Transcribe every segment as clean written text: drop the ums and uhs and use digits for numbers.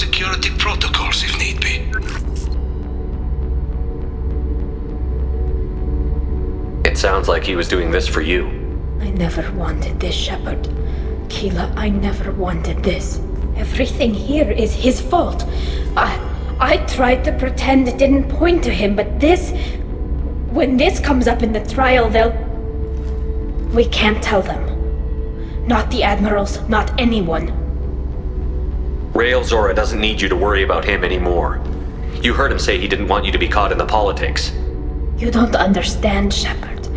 security protocols if need be. It sounds like he was doing this for you. I never wanted this, Shepard. Keela, I never wanted this. Everything here is his fault. I tried to pretend it didn't point to him, but this... When this comes up in the trial, we can't tell them. Not the Admirals, not anyone. Rael Zora doesn't need you to worry about him anymore. You heard him say he didn't want you to be caught in the politics. You don't understand, Shepard.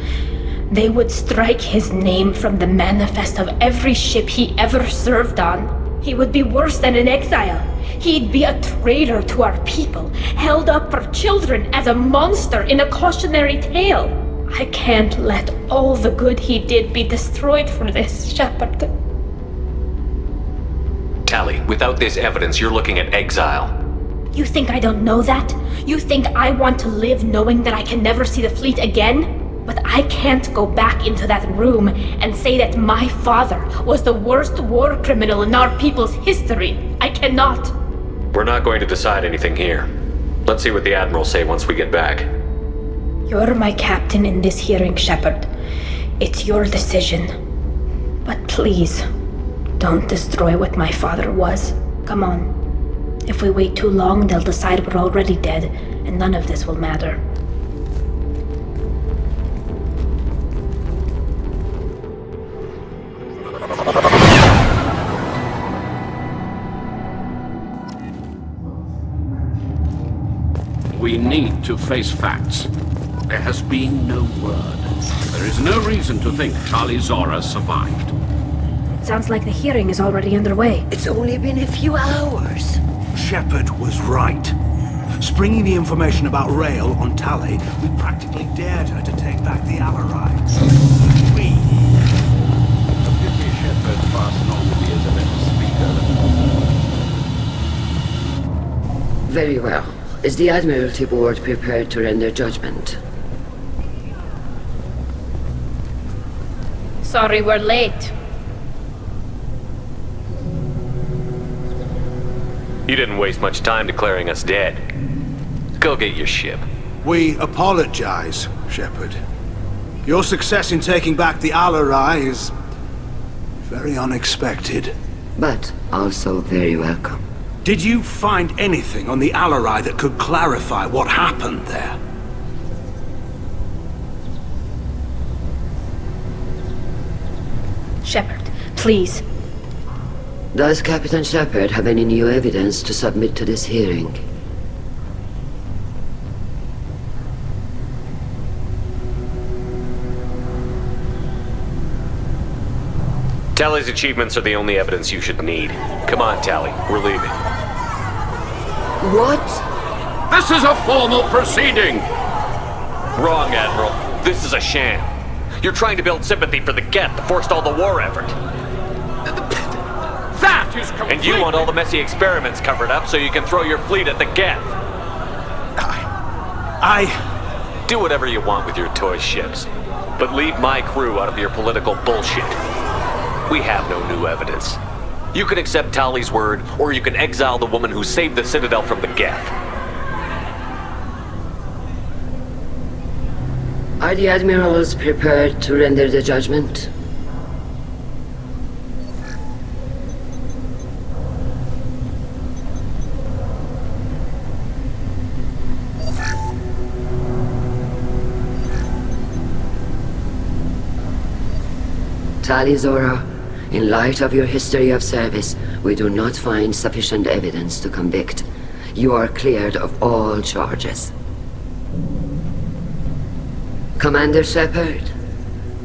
They would strike his name from the manifest of every ship he ever served on. He would be worse than an exile. He'd be a traitor to our people, held up for children as a monster in a cautionary tale. I can't let all the good he did be destroyed for this, Shepard. Tali, without this evidence, you're looking at exile. You think I don't know that? You think I want to live knowing that I can never see the fleet again? But I can't go back into that room and say that my father was the worst war criminal in our people's history. I cannot. We're not going to decide anything here. Let's see what the Admirals say once we get back. You're my captain in this hearing, Shepard. It's your decision. But please, don't destroy what my father was. Come on. If we wait too long, they'll decide we're already dead, and none of this will matter. We need to face facts. There has been no word. There is no reason to think Tali Zora survived. It sounds like the hearing is already underway. It's only been a few hours. Shepard was right. Springing the information about Rael on Tali, we practically dared her to take back the Alarai. We... Forgive me, Shepard, past Normandy is a better speaker. Very well. Is the Admiralty Board prepared to render judgment? Sorry we're late. You didn't waste much time declaring us dead. Go get your ship. We apologize, Shepard. Your success in taking back the Alarai is... very unexpected. But also very welcome. Did you find anything on the Alarai that could clarify what happened there? Shepard, please. Does Captain Shepard have any new evidence to submit to this hearing? Tali's achievements are the only evidence you should need. Come on, Tali. We're leaving. What? This is a formal proceeding! Wrong, Admiral. This is a sham. You're trying to build sympathy for the Geth that forced all the war effort. That is complete! And you want all the messy experiments covered up so you can throw your fleet at the Geth. I... Do whatever you want with your toy ships. But leave my crew out of your political bullshit. We have no new evidence. You can accept Tali's word, or you can exile the woman who saved the Citadel from the Geth. Are the Admirals prepared to render the judgment? Tali Zora, in light of your history of service, we do not find sufficient evidence to convict. You are cleared of all charges. Commander Shepard,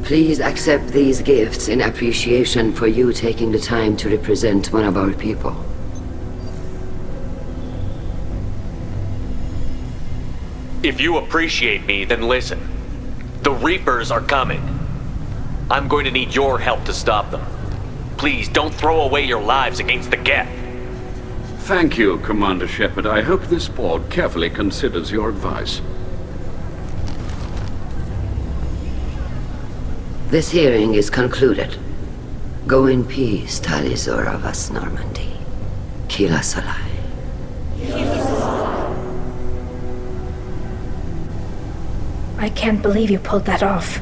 please accept these gifts in appreciation for you taking the time to represent one of our people. If you appreciate me, then listen. The Reapers are coming. I'm going to need your help to stop them. Please, don't throw away your lives against the Geth. Thank you, Commander Shepard. I hope this board carefully considers your advice. This hearing is concluded. Go in peace, Tali Zora Vas Normandy. Kila Salai. I can't believe you pulled that off.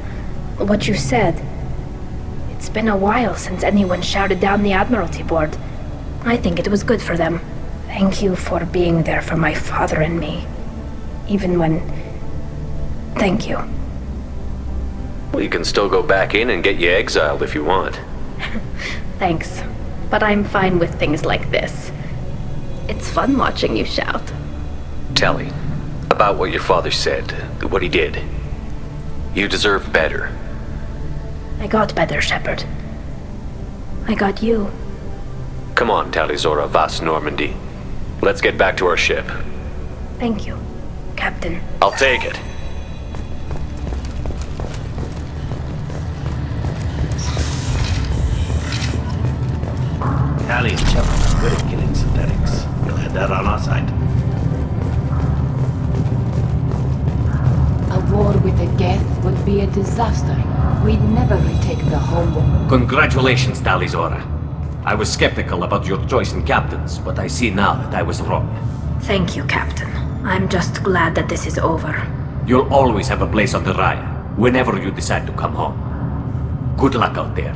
What you said. It's been a while since anyone shouted down the Admiralty Board. I think it was good for them. Thank you for being there for my father and me. Even when... Thank you. Well, you can still go back in and get you exiled if you want. Thanks. But I'm fine with things like this. It's fun watching you shout. Tali, about what your father said, what he did. You deserve better. I got better, Shepard. I got you. Come on, Tali'Zorah Vas Normandy. Let's get back to our ship. Thank you, Captain. I'll take it. Tali and Shepard are good at killing synthetics. We'll have that on our side. A war with the Geth would be a disaster. We'd never retake the home. Congratulations, Tali'Zorah. I was skeptical about your choice in captains, but I see now that I was wrong. Thank you, Captain. I'm just glad that this is over. You'll always have a place on the Raya, whenever you decide to come home. Good luck out there.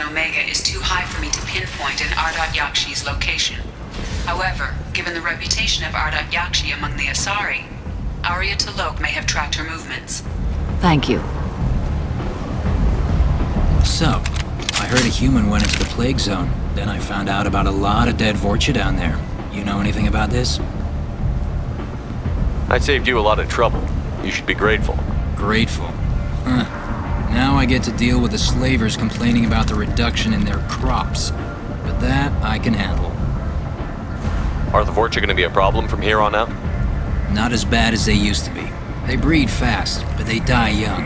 Omega is too high for me to pinpoint an Ardat Yakshi's location. However, given the reputation of Ardat Yakshi among the Asari, Arya T'Loak may have tracked her movements. Thank you. So, I heard a human went into the plague zone. Then I found out about a lot of dead Vorcha down there. You know anything about this? I saved you a lot of trouble. You should be grateful. Grateful. Huh. Now I get to deal with the slavers complaining about the reduction in their crops. But that I can handle. Are the Vorcha going to be a problem from here on out? Not as bad as they used to be. They breed fast, but they die young.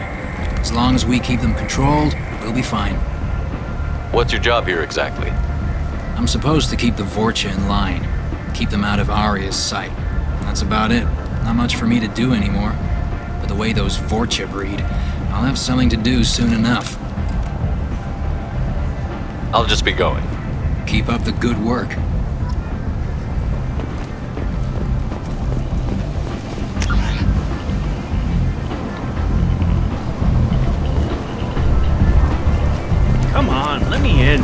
As long as we keep them controlled, we'll be fine. What's your job here exactly? I'm supposed to keep the Vorcha in line. Keep them out of Arya's sight. That's about it. Not much for me to do anymore. But the way those Vorcha breed, I'll have something to do soon enough. I'll just be going. Keep up the good work. Come on, let me in.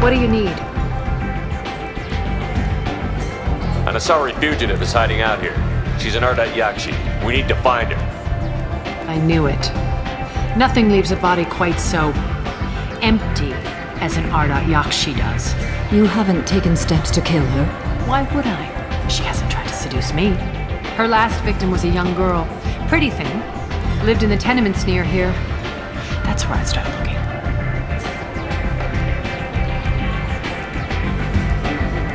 What do you need? An Asari fugitive is hiding out here. She's in Ardat Yakshi. We need to find her. I knew it. Nothing leaves a body quite so empty as an Ardat Yakshi does. You haven't taken steps to kill her? Why would I? She hasn't tried to seduce me. Her last victim was a young girl. Pretty thing. Lived in the tenements near here. That's where I'd start looking.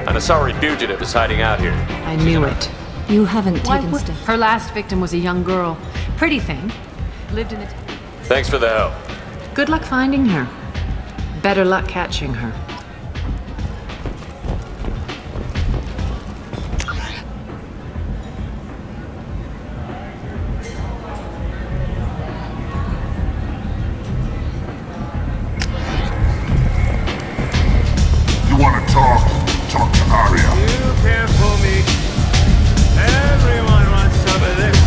An Asari fugitive is hiding out here. I knew it. You haven't taken steps. Her last victim was a young girl. Pretty thing. Lived in the... Thanks for the help. Good luck finding her. Better luck catching her. You want to talk to Arya. You can't fool me. Everyone wants some of this.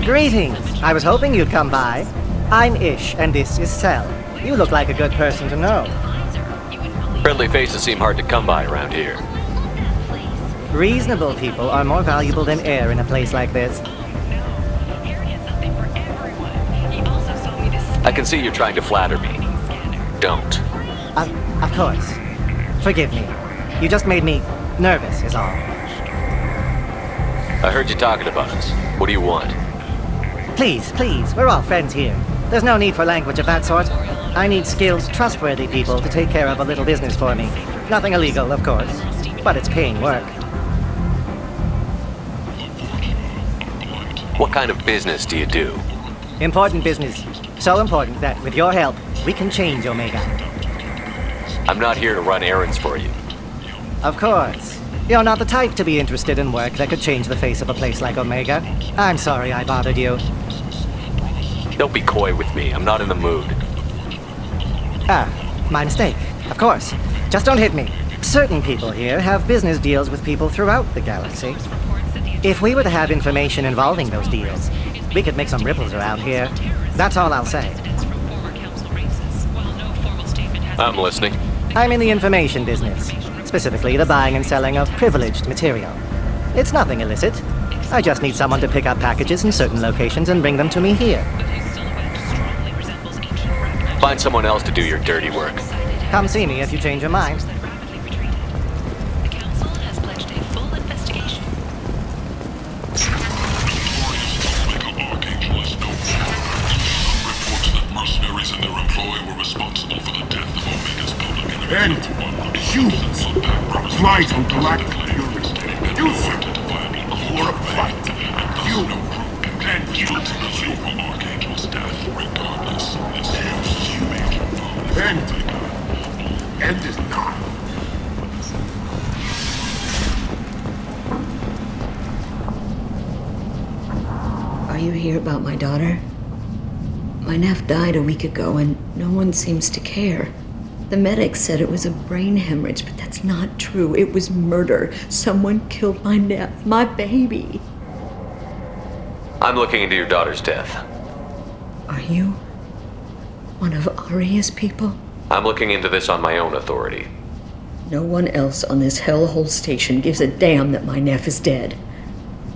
Greetings. I was hoping you'd come by. I'm Ish, and this is Cell. You look like a good person to know. Friendly faces seem hard to come by around here. Reasonable people are more valuable than air in a place like this. I can see you're trying to flatter me. Don't. Of course. Forgive me. You just made me nervous, is all. I heard you talking about us. What do you want? Please, we're all friends here. There's no need for language of that sort. I need skilled, trustworthy people to take care of a little business for me. Nothing illegal, of course, but it's paying work. What kind of business do you do? Important business. So important that, with your help, we can change Omega. I'm not here to run errands for you. Of course. You're not the type to be interested in work that could change the face of a place like Omega. I'm sorry I bothered you. Don't be coy with me. I'm not in the mood. My mistake. Of course. Just don't hit me. Certain people here have business deals with people throughout the galaxy. If we were to have information involving those deals, we could make some ripples around here. That's all I'll say. I'm listening. I'm in the information business. Specifically, the buying and selling of privileged material. It's nothing illicit. I just need someone to pick up packages in certain locations and bring them to me here. Find someone else to do your dirty work. Come see me if you change your mind. And humans, vital galactic user for a fight. You and you the Archangel's death, regardless. End is not. Are you here about my daughter? My nephew died a week ago and no one seems to care. The medics said it was a brain hemorrhage, but that's not true. It was murder. Someone killed my nephew, my baby. I'm looking into your daughter's death. Are you? One of Aria's people? I'm looking into this on my own authority. No one else on this hellhole station gives a damn that my nephew is dead.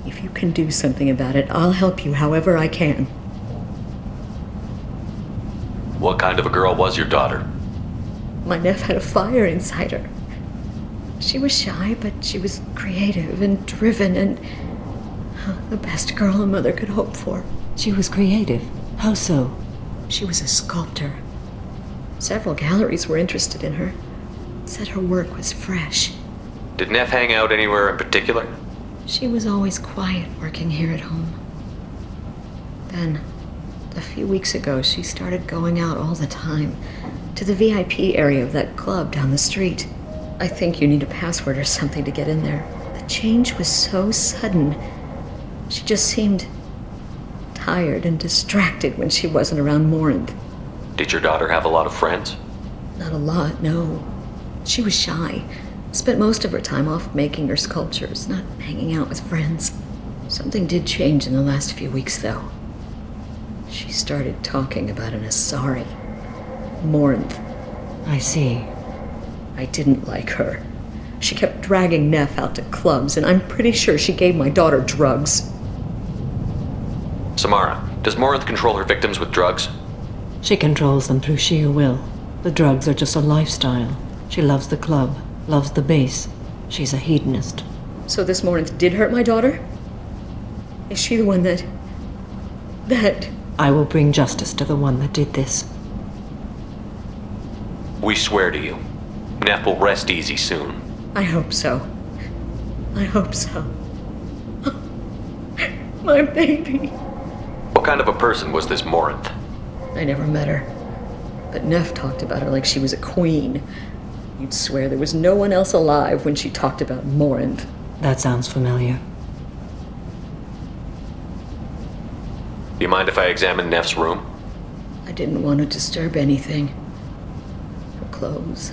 If you can do something about it, I'll help you however I can. What kind of a girl was your daughter? My nephew had a fire inside her. She was shy, but she was creative and driven and the best girl a mother could hope for. She was creative? How so? She was a sculptor. Several galleries were interested in her. Said her work was fresh. Did Neff hang out anywhere in particular? She was always quiet working here at home. Then, a few weeks ago, she started going out all the time to the VIP area of that club down the street. I think you need a password or something to get in there. The change was so sudden. She just seemed tired and distracted when she wasn't around Morinth. Did your daughter have a lot of friends? Not a lot, no. She was shy. Spent most of her time off making her sculptures, not hanging out with friends. Something did change in the last few weeks, though. She started talking about an Asari. Morinth. I see. I didn't like her. She kept dragging Neff out to clubs, and I'm pretty sure she gave my daughter drugs. Samara, does Morinth control her victims with drugs? She controls them through sheer will. The drugs are just a lifestyle. She loves the club, loves the base. She's a hedonist. So this Morinth did hurt my daughter? Is she the one that... I will bring justice to the one that did this. We swear to you. Neff will rest easy soon. I hope so. I hope so. My baby. What kind of a person was this Morinth? I never met her. But Neff talked about her like she was a queen. You'd swear there was no one else alive when she talked about Morinth. That sounds familiar. Do you mind if I examine Neff's room? I didn't want to disturb anything. Her clothes,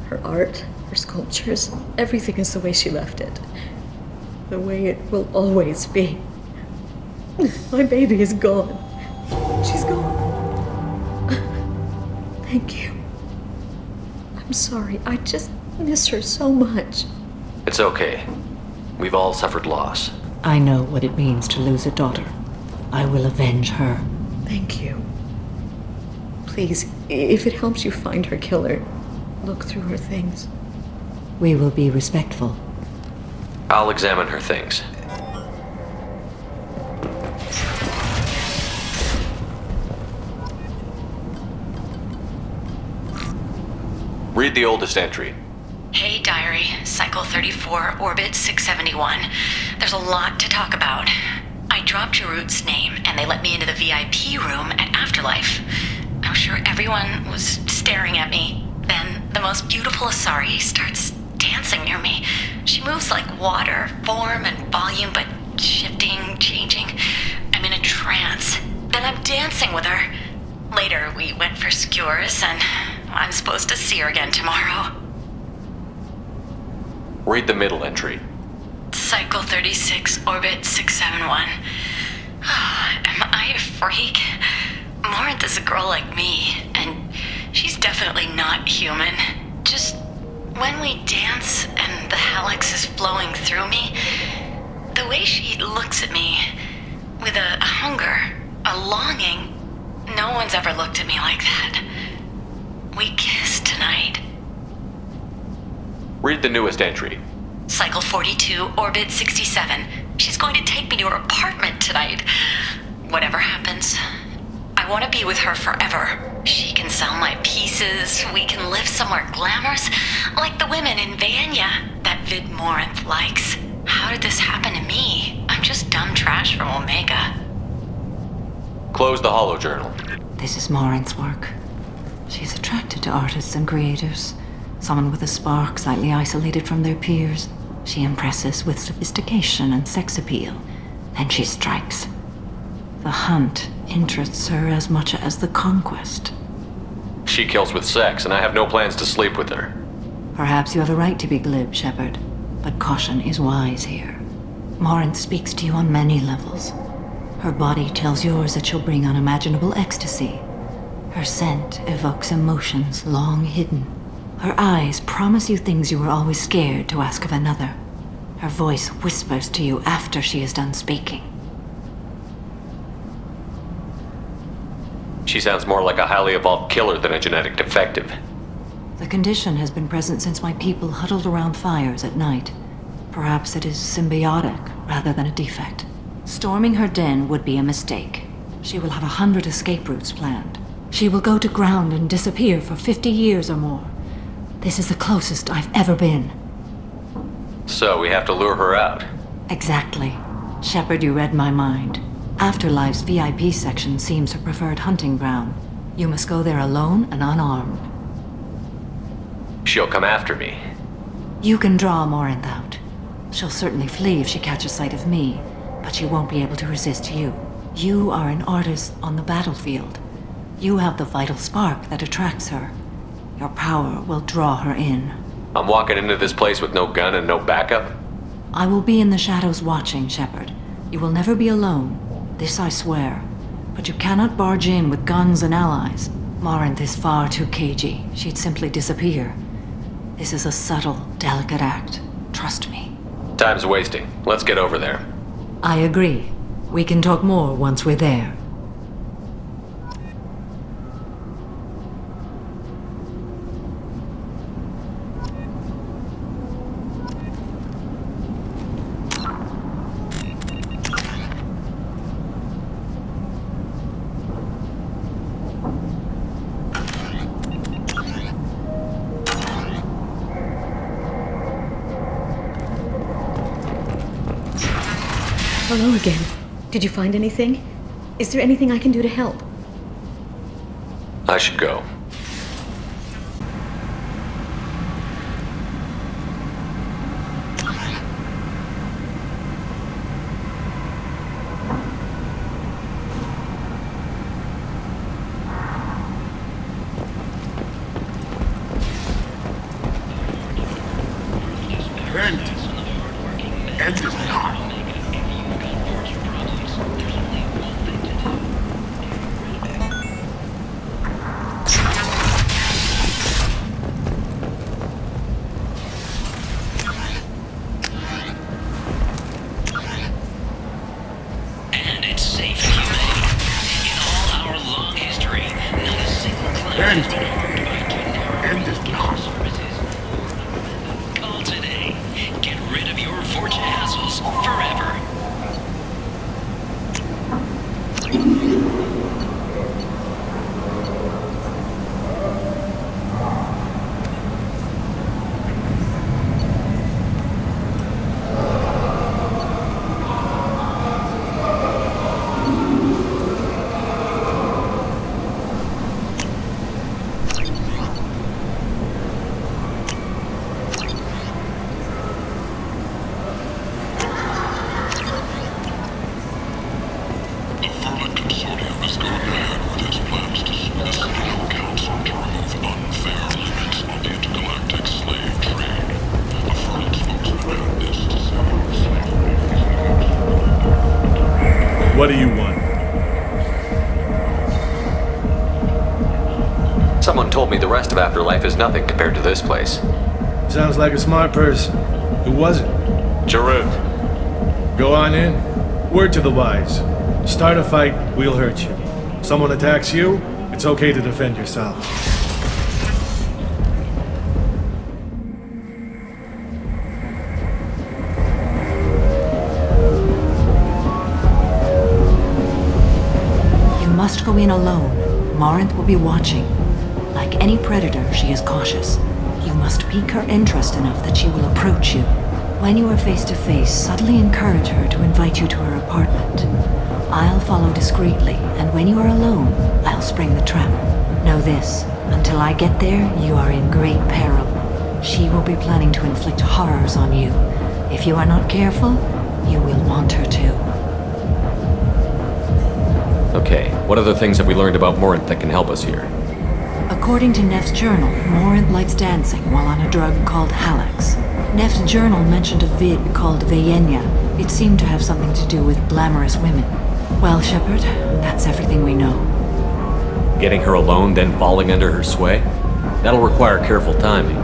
her art, her sculptures, everything is the way she left it. The way it will always be. My baby is gone. She's gone. Thank you. I'm sorry. I just miss her so much. It's okay. We've all suffered loss. I know what it means to lose a daughter. I will avenge her. Thank you. Please, if it helps you find her killer, look through her things. We will be respectful. I'll examine her things. Read the oldest entry. Hey, Diary. Cycle 34, Orbit 671. There's a lot to talk about. I dropped Jarut's name, and they let me into the VIP room at Afterlife. I'm sure everyone was staring at me. Then the most beautiful Asari starts dancing near me. She moves like water, form and volume, but shifting, changing. I'm in a trance. Then I'm dancing with her. Later, we went for skewers, and I'm supposed to see her again tomorrow. Read the middle entry. Cycle 36, Orbit 671. Am I a freak? Morinth is a girl like me, and she's definitely not human. Just when we dance and the helix is flowing through me, the way she looks at me with a hunger, a longing, no one's ever looked at me like that. We kissed tonight. Read the newest entry. Cycle 42, Orbit 67. She's going to take me to her apartment tonight. Whatever happens, I want to be with her forever. She can sell my pieces. We can live somewhere glamorous, like the women in Vanya that Vid Morinth likes. How did this happen to me? I'm just dumb trash from Omega. Close the holojournal. This is Morinth's work. She's attracted to artists and creators. Someone with a spark, slightly isolated from their peers. She impresses with sophistication and sex appeal. Then she strikes. The hunt interests her as much as the conquest. She kills with sex, and I have no plans to sleep with her. Perhaps you have a right to be glib, Shepard, but caution is wise here. Morinth speaks to you on many levels. Her body tells yours that she'll bring unimaginable ecstasy. Her scent evokes emotions long hidden. Her eyes promise you things you were always scared to ask of another. Her voice whispers to you after she is done speaking. She sounds more like a highly evolved killer than a genetic defective. The condition has been present since my people huddled around fires at night. Perhaps it is symbiotic rather than a defect. Storming her den would be a mistake. She will have 100 escape routes planned. She will go to ground and disappear for 50 years or more. This is the closest I've ever been. So we have to lure her out. Exactly. Shepard, you read my mind. Afterlife's VIP section seems her preferred hunting ground. You must go there alone and unarmed. She'll come after me. You can draw Morinth out. She'll certainly flee if she catches sight of me, but she won't be able to resist you. You are an artist on the battlefield. You have the vital spark that attracts her. Your power will draw her in. I'm walking into this place with no gun and no backup? I will be in the shadows watching, Shepard. You will never be alone. This I swear. But you cannot barge in with guns and allies. Morinth is far too cagey. She'd simply disappear. This is a subtle, delicate act. Trust me. Time's wasting. Let's get over there. I agree. We can talk more once we're there. Hello again. Did you find anything? Is there anything I can do to help? I should go. End is not. What do you want? Someone told me the rest of Afterlife is nothing compared to this place. Sounds like a smart person. Who was it? Jarut. Go on in. Word to the wise. Start a fight, we'll hurt you. Someone attacks you, it's okay to defend yourself. You must go in alone. Morinth will be watching. Like any predator, she is cautious. You must pique her interest enough that she will approach you. When you are face to face, subtly encourage her to invite you to her apartment. I'll follow discreetly, and when you are alone, I'll spring the trap. Know this, until I get there, you are in great peril. She will be planning to inflict horrors on you. If you are not careful, you will want her to. Okay, what other things have we learned about Morinth that can help us here? According to Neff's journal, Morinth likes dancing while on a drug called Halax. Neff's journal mentioned a vid called Veyenya. It seemed to have something to do with glamorous women. Well, Shepard, that's everything we know. Getting her alone, then falling under her sway? That'll require careful timing.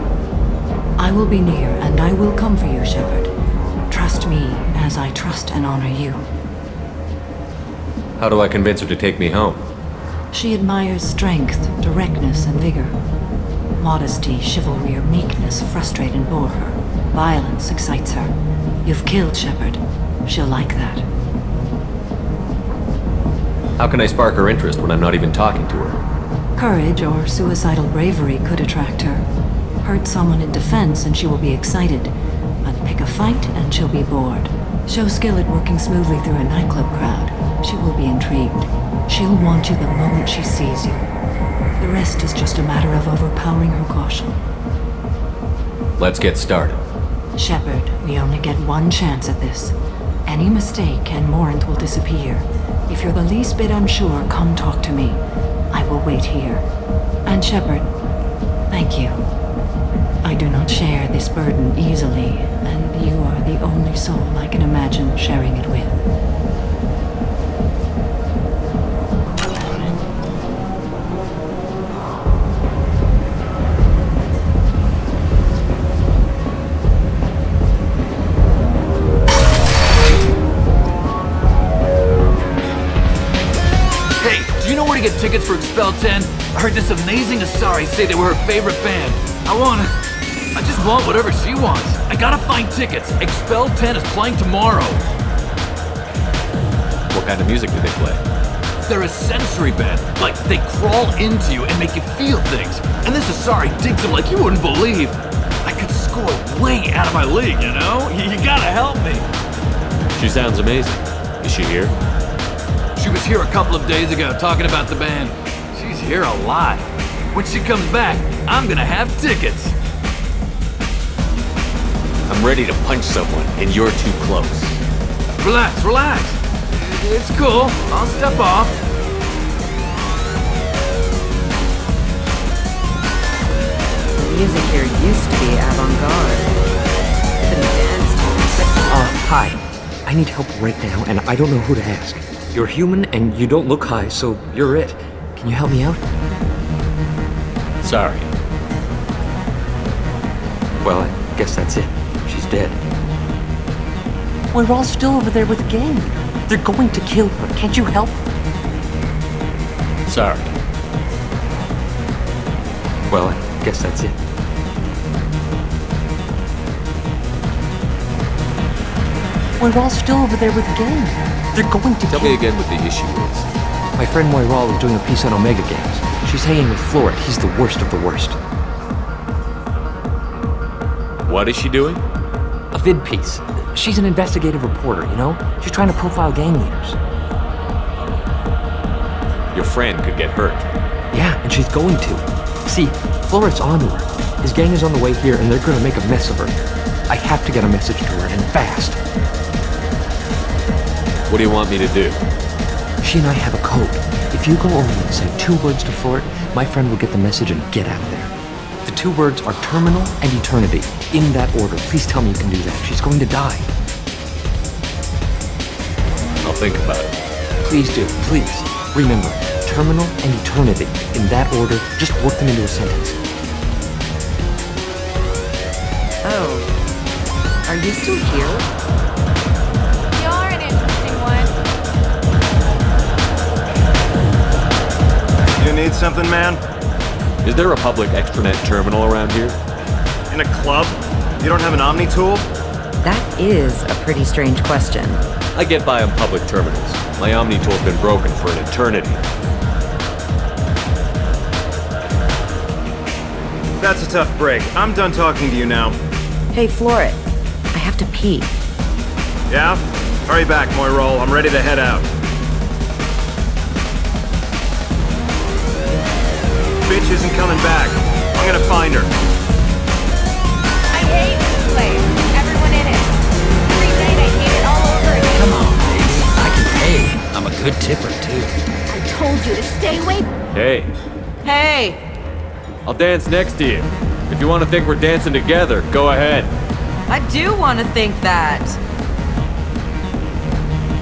I will be near, and I will come for you, Shepard. Trust me as I trust and honor you. How do I convince her to take me home? She admires strength, directness, and vigor. Modesty, chivalry, or meekness frustrate and bore her. Violence excites her. You've killed Shepard. She'll like that. How can I spark her interest when I'm not even talking to her? Courage or suicidal bravery could attract her. Hurt someone in defense and she will be excited. But pick a fight and she'll be bored. Show skill at working smoothly through a nightclub crowd. She will be intrigued. She'll want you the moment she sees you. The rest is just a matter of overpowering her caution. Let's get started. Shepard, we only get one chance at this. Any mistake and Morant will disappear. If you're the least bit unsure, come talk to me. I will wait here. And Shepard, thank you. I do not share this burden easily, and you are the only soul I can imagine sharing it with. Get tickets for Expel 10. I heard this amazing Asari say they were her favorite band. I just want whatever she wants. I gotta find tickets. Expel 10 is playing tomorrow. What kind of music do they play? They're a sensory band. Like, they crawl into you and make you feel things. And this Asari digs them like you wouldn't believe. I could score way out of my league, you know? You gotta help me. She sounds amazing. Is she here? She was here a couple of days ago talking about the band. She's here a lot. When she comes back, I'm gonna have tickets. I'm ready to punch someone, and you're too close. Relax, relax. It's cool. I'll step off. The music here used to be avant-garde. Couldn't dance to it, but... Hi. I need help right now, and I don't know who to ask. You're human, and you don't look high, so you're it. Can you help me out? Sorry. Well, I guess that's it. She's dead. We're all still over there with the gang. They're going to kill her. Can't you help? Sorry. Well, I guess that's it. We're all still over there with the gang. They're going to Tell me again what the issue is. My friend Moiral is doing a piece on Omega Games. She's hanging with Floret. He's the worst of the worst. What is she doing? A vid piece. She's an investigative reporter, you know? She's trying to profile gang leaders. Your friend could get hurt. Yeah, and she's going to. See, Floret's onto her. His gang is on the way here, and they're gonna make a mess of her. I have to get a message to her, and fast. What do you want me to do? She and I have a code. If you go over and say 2 words to Floret, my friend will get the message and get out of there. The 2 words are terminal and eternity. In that order. Please tell me you can do that. She's going to die. I'll think about it. Please do. Please. Remember, terminal and eternity. In that order, just work them into a sentence. Oh. Are you still here? You need something, man? Is there a public extranet terminal around here? In a club? You don't have an Omni tool? That is a pretty strange question. I get by on public terminals. My Omni tool's been broken for an eternity. That's a tough break. I'm done talking to you now. Hey, Floret. I have to pee. Yeah? Hurry back, Moiral. I'm ready to head out. Bitch isn't coming back. I'm gonna find her. I hate this place. Everyone in it. Every night I hate it all over again. Come on, baby. I can pay. I'm a good tipper, too. I told you to stay away. Hey. Hey! I'll dance next to you. If you want to think we're dancing together, go ahead. I do want to think that.